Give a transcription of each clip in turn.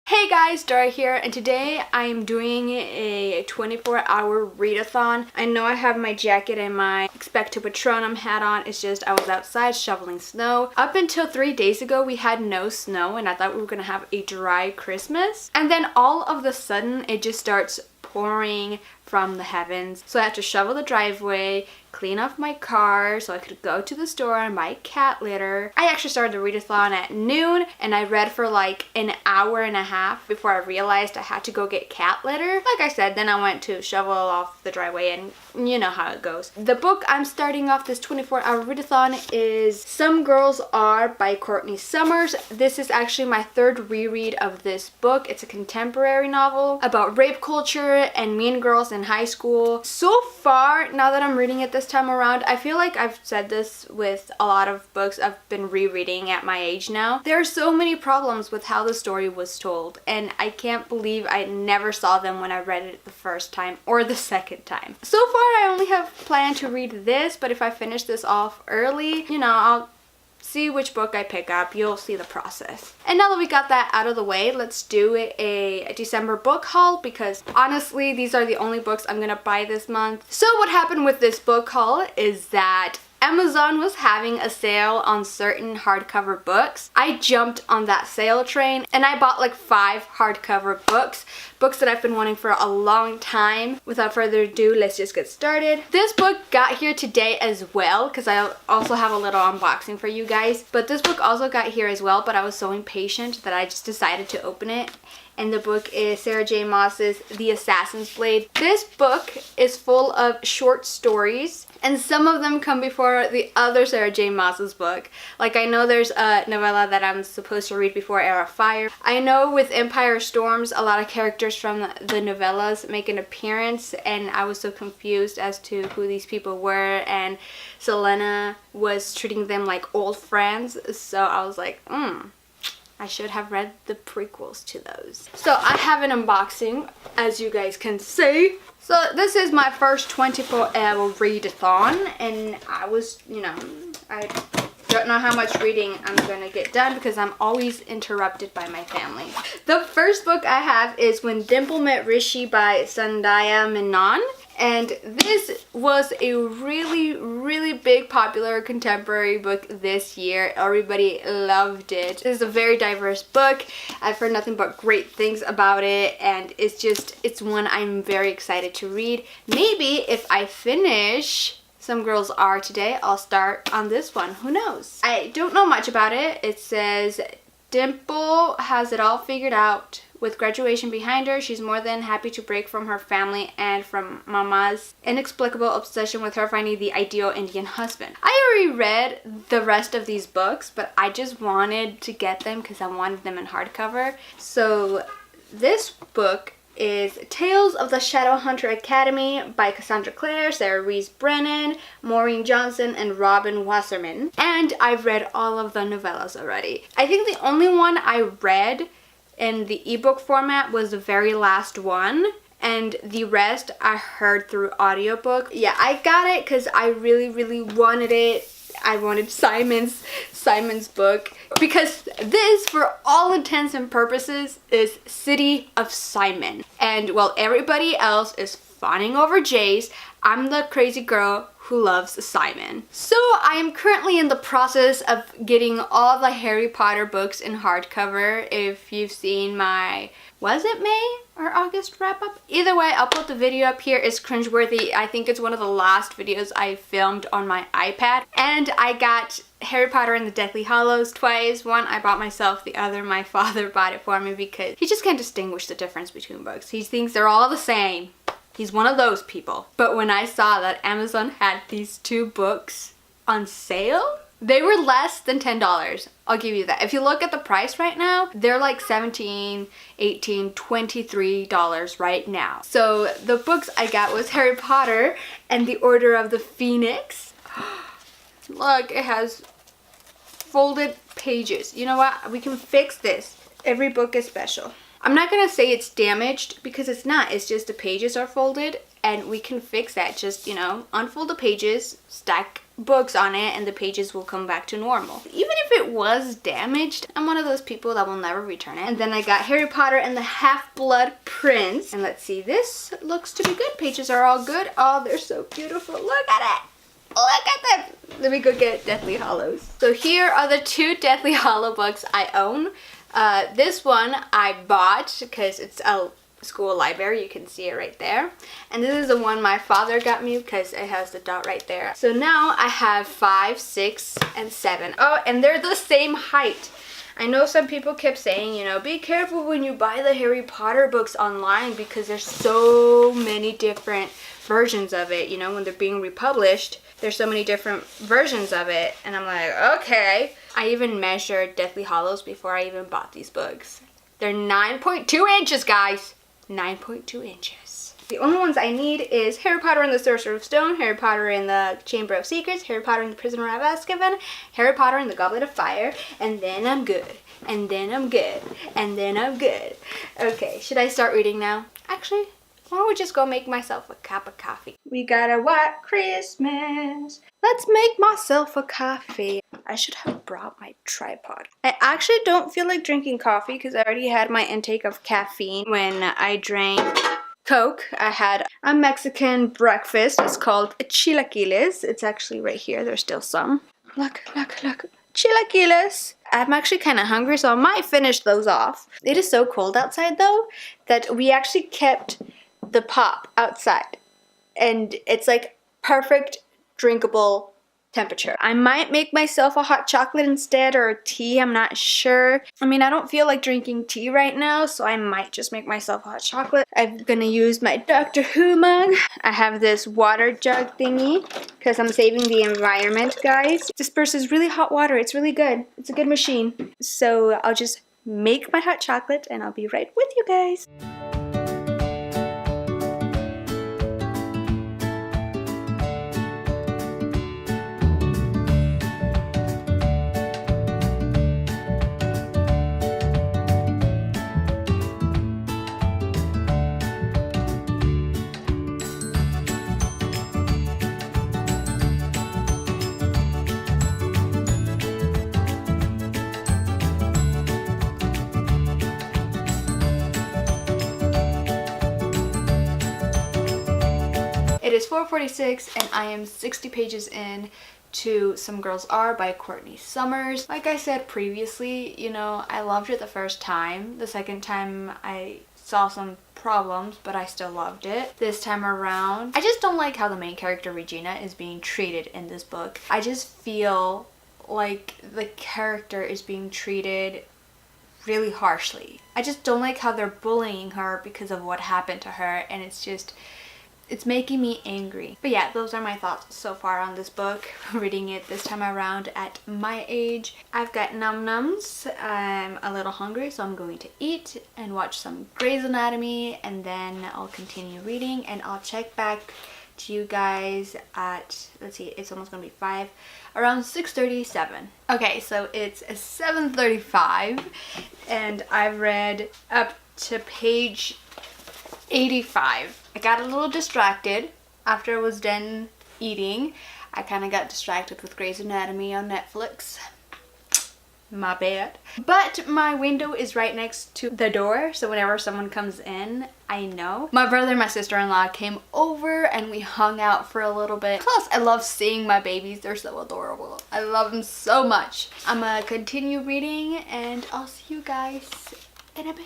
Hey guys, Dara here, and today I'm doing a 24-hour readathon. I know I have my jacket and my Expecto Patronum hat on. It's just I was outside shoveling snow. Up until 3 days ago, we had no snow, and I thought we were gonna have a dry Christmas. And then all of a sudden, it just starts pouring from the heavens. So I had to shovel the driveway, clean off my car so I could go to the store and buy cat litter. I actually started the readathon at noon and I read for like an hour and a half before I realized I had to go get cat litter. Like I said, then I went to shovel off the driveway and you know how it goes. The book I'm starting off this 24-hour readathon is Some Girls Are by Courtney Summers. This is actually my third reread of this book. It's a contemporary novel about rape culture and mean girls in high school. So far, now that I'm reading it this time around, I feel like I've said this with a lot of books I've been rereading at my age now. There are so many problems with how the story was told, and I can't believe I never saw them when I read it the first time or the second time. So far, I only have planned to read this, but if I finish this off early, you know, I'll see which book I pick up. You'll see the process. And now that we got that out of the way, let's do a December book haul, because honestly, these are the only books I'm gonna buy this month. So what happened with this book haul is that Amazon was having a sale on certain hardcover books. I jumped on that sale train and I bought like 5 hardcover books that I've been wanting for a long time. Without further ado, let's just get started. This book got here today as well, because I also have a little unboxing for you guys. But this book also got here as well, but I was so impatient that I just decided to open it. And the book is Sarah J. Maas's The Assassin's Blade. This book is full of short stories, and some of them come before the other Sarah J. Maas's book. Like, I know there's a novella that I'm supposed to read before Heir of Fire. I know with Empire Storms, a lot of characters from the novellas make an appearance, and I was so confused as to who these people were, and Selena was treating them like old friends, so I was like, I should have read the prequels to those. So I have an unboxing, as you guys can see. So this is my first 24-hour readathon, and I was, you know, I don't know how much reading I'm gonna get done because I'm always interrupted by my family. The first book I have is When Dimple Met Rishi by Sandhya Menon. And this was a really big popular contemporary book this year. Everybody loved it. This is a very diverse book. I've heard nothing but great things about it, and it's one I'm very excited to read. Maybe if I finish Some Girls Are today, I'll start on this one. Who knows? I don't know much about it. It says Dimple has it all figured out. With graduation behind her, she's more than happy to break from her family and from Mama's inexplicable obsession with her finding the ideal Indian husband. I already read the rest of these books, but I just wanted to get them because I wanted them in hardcover. So this book is Tales of the Shadowhunter Academy by Cassandra Clare, Sarah Rees Brennan, Maureen Johnson, and Robin Wasserman. And I've read all of the novellas already. I think the only one I read in the ebook format was the very last one, and the rest I heard through audiobook. Yeah, I got it because I really wanted it. I wanted Simon's book, because this, for all intents and purposes, is City of Simon. And while everybody else is fawning over Jace, I'm the crazy girl who loves Simon. So I am currently in the process of getting all the Harry Potter books in hardcover. If you've seen my, was it May or August wrap up? Either way, I'll put the video up here. It's cringeworthy. I think it's one of the last videos I filmed on my iPad. And I got Harry Potter and the Deathly Hallows twice. One I bought myself, the other my father bought it for me because he just can't distinguish the difference between books. He thinks they're all the same. He's one of those people. But when I saw that Amazon had these 2 books on sale, they were less than $10. I'll give you that. If you look at the price right now, they're like $17, $18, $23 right now. So the books I got was Harry Potter and the Order of the Phoenix. Look, it has folded pages. You know what? We can fix this. Every book is special. I'm not gonna say it's damaged because it's not. It's just the pages are folded, and we can fix that. Just, you know, unfold the pages, stack books on it and the pages will come back to normal. Even if it was damaged, I'm one of those people that will never return it. And then I got Harry Potter and the Half-Blood Prince. And let's see, this looks to be good. Pages are all good. Oh, they're so beautiful. Look at it. Look at them. Let me go get Deathly Hallows. So here are the 2 Deathly Hallow books I own. This one I bought because it's a school library. You can see it right there. And this is the one my father got me because it has the dot right there. So now I have 5, 6, and 7. Oh, and they're the same height. I know some people kept saying, you know, be careful when you buy the Harry Potter books online because there's so many different versions of it. You know, when they're being republished, there's so many different versions of it. And I'm like, okay. I even measured Deathly Hallows before I even bought these books. They're 9.2 inches, guys. 9.2 inches. The only ones I need is Harry Potter and the Sorcerer's Stone, Harry Potter and the Chamber of Secrets, Harry Potter and the Prisoner of Azkaban, Harry Potter and the Goblet of Fire, and then I'm good. And then I'm good. And then I'm good. Okay, should I start reading now? Actually, why don't we just go make myself a cup of coffee? We got a white Christmas. Let's make myself a coffee. I should have brought my tripod. I actually don't feel like drinking coffee because I already had my intake of caffeine when I drank Coke. I had a Mexican breakfast. It's called chilaquiles. It's actually right here. There's still some. Look, look, look. Chilaquiles. I'm actually kind of hungry, so I might finish those off. It is so cold outside though that we actually kept the pop outside. And it's like perfect drinkable temperature. I might make myself a hot chocolate instead or a tea. I'm not sure. I mean, I don't feel like drinking tea right now, so I might just make myself a hot chocolate. I'm gonna use my Doctor Who mug. I have this water jug thingy because I'm saving the environment, guys. This is really hot water. It's really good. It's a good machine. So I'll just make my hot chocolate and I'll be right with you guys. It is 4:46 and I am 60 pages in to Some Girls Are by Courtney Summers. Like I said previously, you know, I loved it the first time. The second time I saw some problems, but I still loved it. This time around, I just don't like how the main character Regina is being treated in this book. I just feel like the character is being treated really harshly. I just don't like how they're bullying her because of what happened to her, and it's making me angry. But yeah, those are my thoughts so far on this book. Reading it this time around at my age. I've got num-nums. I'm a little hungry, so I'm going to eat and watch some Grey's Anatomy, and then I'll continue reading, and I'll check back to you guys at, let's see, it's almost gonna be 5, around 6:37. Okay, so it's 7:35, and I've read up to page 85. I got a little distracted after I was done eating. I kind of got distracted with Grey's Anatomy on Netflix. My bad. But my window is right next to the door, so whenever someone comes in, I know. My brother and my sister-in-law came over and we hung out for a little bit. Plus, I love seeing my babies. They're so adorable. I love them so much. I'm gonna continue reading and I'll see you guys in a bit.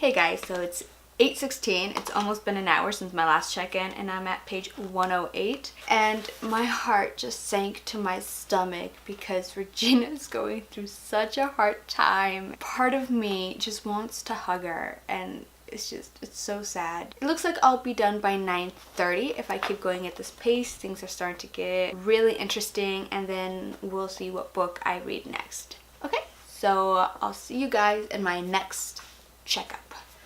Hey guys, so it's 8:16. It's almost been an hour since my last check-in and I'm at page 108, and my heart just sank to my stomach because Regina's going through such a hard time. Part of me just wants to hug her, and it's so sad. It looks like I'll be done by 9:30 if I keep going at this pace. Things are starting to get really interesting, and then we'll see what book I read next. Okay, so I'll see you guys in my next checkup.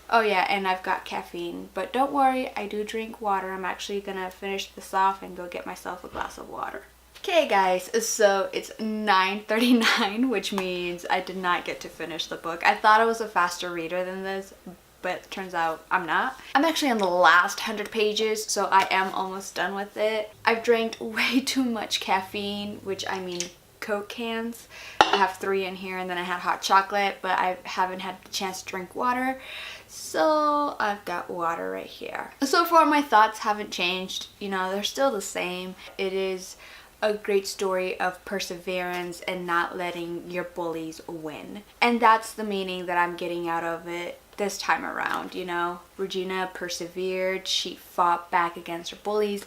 Oh yeah, and I've got caffeine, but don't worry, I do drink water. I'm actually gonna finish this off and go get myself a glass of water. Okay guys, so it's 9:39, which means I did not get to finish the book. I thought I was a faster reader than this, but it turns out I'm not. I'm actually on the last 100 pages, so I am almost done with it. I've drank way too much caffeine, which I mean Coke cans. I have 3 in here, and then I had hot chocolate, but I haven't had the chance to drink water. So I've got water right here. So far my thoughts haven't changed, you know, they're still the same. It is a great story of perseverance and not letting your bullies win. And that's the meaning that I'm getting out of it this time around, you know. Regina persevered, she fought back against her bullies.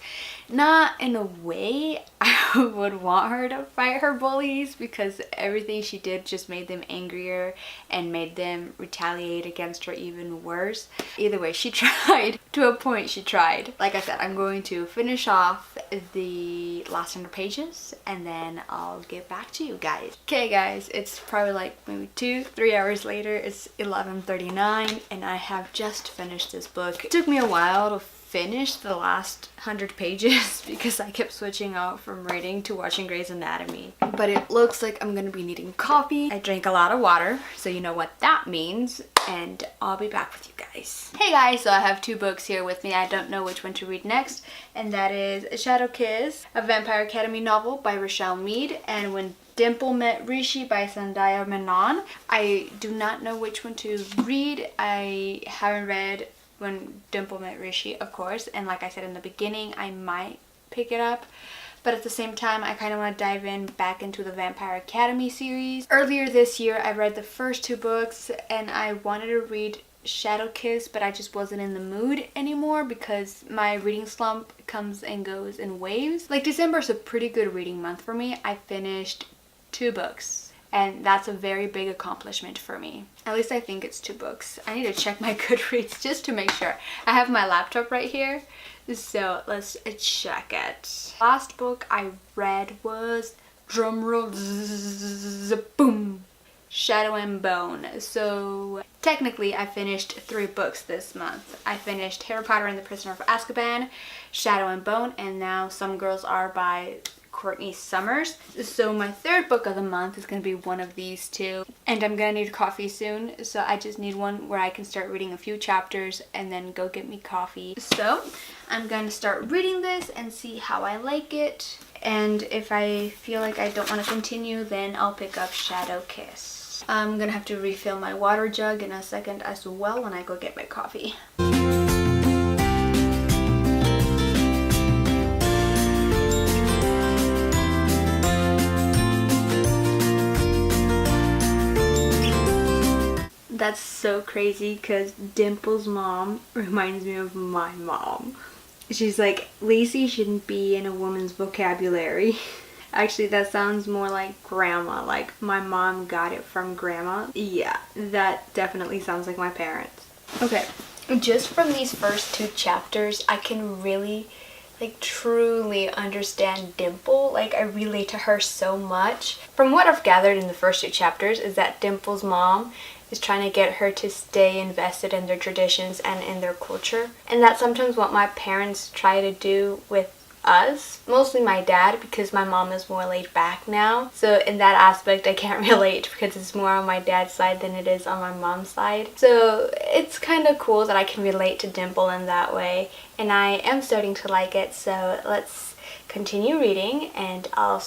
Not in a way I would want her to fight her bullies, because everything she did just made them angrier and made them retaliate against her even worse. Either way, she tried. To a point, she tried. Like I said, I'm going to finish off the last 100 pages and then I'll get back to you guys. Okay guys, it's probably like maybe 2-3 hours later. It's 11:39 and I have just finished this book. It took me a while to finish the last 100 pages because I kept switching out from reading to watching Grey's Anatomy. But it looks like I'm gonna be needing coffee. I drank a lot of water, so you know what that means, and I'll be back with you guys. Hey guys, so I have 2 books here with me. I don't know which one to read next, and that is Shadow Kiss, a Vampire Academy novel by Rochelle Mead, and When Dimple Met Rishi by Sandhya Menon. I do not know which one to read. I haven't read When Dimple Met Rishi, of course, and like I said in the beginning, I might pick it up, but at the same time I kind of want to dive in back into the Vampire Academy series. Earlier this year I read the first 2 books and I wanted to read Shadow Kiss, but I just wasn't in the mood anymore because my reading slump comes and goes in waves. Like December is a pretty good reading month for me. I finished 2 books. And that's a very big accomplishment for me. At least I think it's 2 books. I need to check my Goodreads just to make sure. I have my laptop right here, so let's check it. Last book I read was, drumroll, boom, Shadow and Bone. So technically I finished 3 books this month. I finished Harry Potter and the Prisoner of Azkaban, Shadow and Bone, and now Some Girls Are by Courtney Summers. So my 3rd book of the month is going to be one of these 2, and I'm going to need coffee soon, so I just need one where I can start reading a few chapters and then go get me coffee. So I'm going to start reading this and see how I like it, and if I feel like I don't want to continue, then I'll pick up Shadow Kiss. I'm going to have to refill my water jug in a second as well when I go get my coffee. That's so crazy because Dimple's mom reminds me of my mom. She's like, Lacey shouldn't be in a woman's vocabulary. Actually, that sounds more like grandma, like my mom got it from grandma. Yeah, that definitely sounds like my parents. Okay, just from these first 2 chapters, I can really, like, truly understand Dimple. Like, I relate to her so much. From what I've gathered in the first 2 chapters is that Dimple's mom is trying to get her to stay invested in their traditions and in their culture. And that's sometimes what my parents try to do with us. Mostly my dad, because my mom is more laid back now. So in that aspect I can't relate because it's more on my dad's side than it is on my mom's side. So it's kind of cool that I can relate to Dimple in that way. And I am starting to like it, so let's continue reading and I'll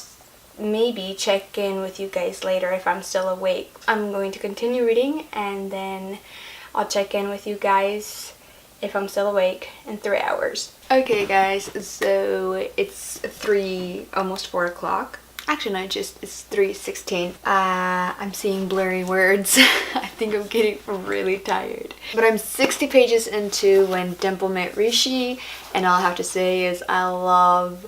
maybe check in with you guys later if I'm still awake. I'm going to continue reading and then I'll check in with you guys if I'm still awake in 3 hours. Okay guys, so it's almost 4 o'clock. Actually no, it's 3:16. I'm seeing blurry words. I think I'm getting really tired. But I'm 60 pages into When Dimple Met Rishi, and all I have to say is I love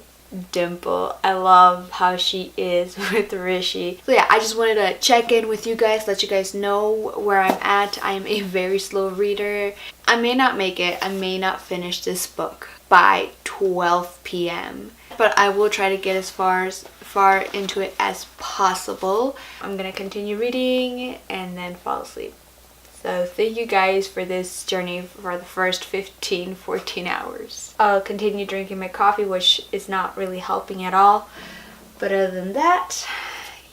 Dimple. I love how she is with Rishi. So yeah, I just wanted to check in with you guys, let you guys know where I'm at. I am a very slow reader. I may not make it, I may not finish this book by 12 p.m. but I will try to get as far into it as possible. I'm gonna continue reading and then fall asleep. So thank you guys for this journey for the first 14 hours. I'll continue drinking my coffee, which is not really helping at all. But other than that,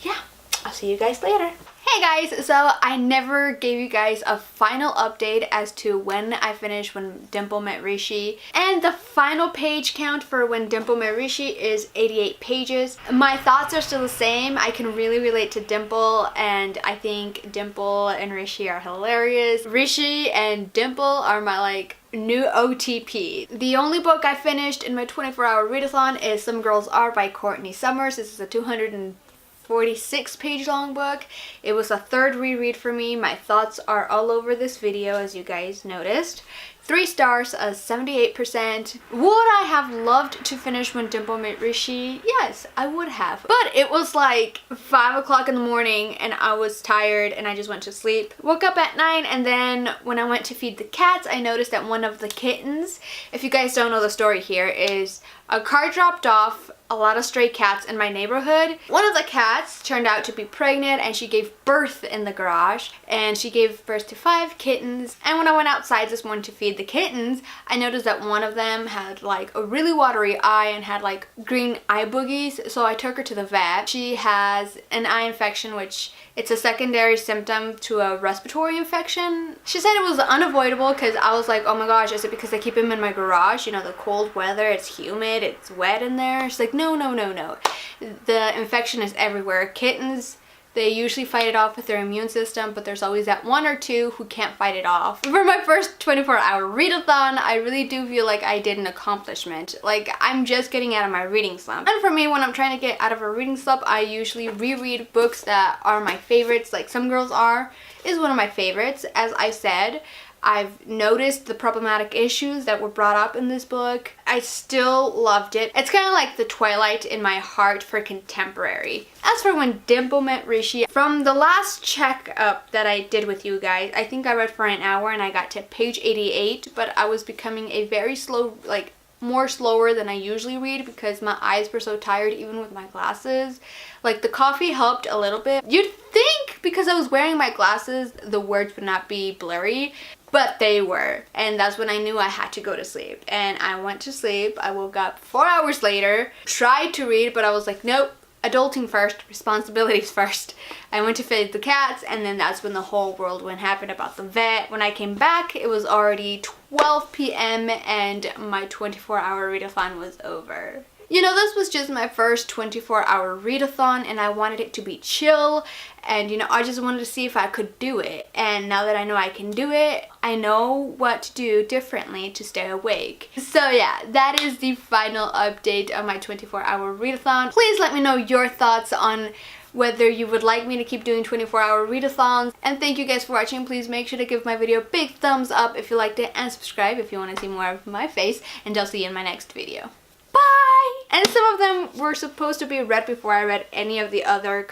yeah, I'll see you guys later. Hey guys, so I never gave you guys a final update as to when I finished When Dimple Met Rishi, and the final page count for When Dimple Met Rishi is 88 pages. My thoughts are still the same. I can really relate to Dimple, and I think Dimple and Rishi are hilarious. Rishi and Dimple are my like new OTP. The only book I finished in my 24-hour readathon is Some Girls Are by Courtney Summers. This is a 246 page long book. It was a third reread for me. My thoughts are all over this video, as you guys noticed. 3 stars, 78%. Would I have loved to finish When Dimple Met Rishi? Yes, I would have. But it was like 5 o'clock in the morning and I was tired and I just went to sleep. Woke up at 9, and then when I went to feed the cats, I noticed that one of the kittens, if you guys don't know the story here, is a car dropped off a lot of stray cats in my neighborhood. One of the cats turned out to be pregnant and she gave birth in the garage, and she gave birth to 5 kittens. And when I went outside this morning to feed the kittens, I noticed that one of them had like a really watery eye and had like green eye boogies, so I took her to the vet. She has an eye infection, which it's a secondary symptom to a respiratory infection. She said it was unavoidable, because I was like, oh my gosh, is it because I keep him in my garage? You know, the cold weather, it's humid, it's wet in there. She's like, no. The infection is everywhere. Kittens, they usually fight it off with their immune system, but there's always that 1 or 2 who can't fight it off. For my first 24-hour readathon, I really do feel like I did an accomplishment. Like, I'm just getting out of my reading slump. And for me, when I'm trying to get out of a reading slump, I usually reread books that are my favorites. Like Some Girls Are is one of my favorites. As I said, I've noticed the problematic issues that were brought up in this book. I still loved it. It's kind of like the Twilight in my heart for contemporary. As for When Dimple Met Rishi, from the last checkup that I did with you guys, I think I read for an hour and I got to page 88, but I was becoming a very slow, like more slower than I usually read, because my eyes were so tired even with my glasses. Like, the coffee helped a little bit. You'd think because I was wearing my glasses the words would not be blurry, but they were. And that's when I knew I had to go to sleep. And I went to sleep. I woke up 4 hours later, tried to read, but I was like, nope. Adulting first, responsibilities first. I went to feed the cats, and then that's when the whole whirlwind happened about the vet. When I came back, it was already 12 p.m. and my 24-hour readathon was over. You know, this was just my first 24-hour readathon, and I wanted it to be chill, and you know, I just wanted to see if I could do it. And now that I know I can do it, I know what to do differently to stay awake. So yeah, that is the final update on my 24-hour readathon. Please let me know your thoughts on whether you would like me to keep doing 24-hour readathons. And thank you guys for watching. Please make sure to give my video a big thumbs up if you liked it, and subscribe if you want to see more of my face, and I'll see you in my next video. Bye! And some of them were supposed to be read before I read any of the other,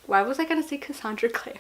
why was I gonna say Cassandra Clare?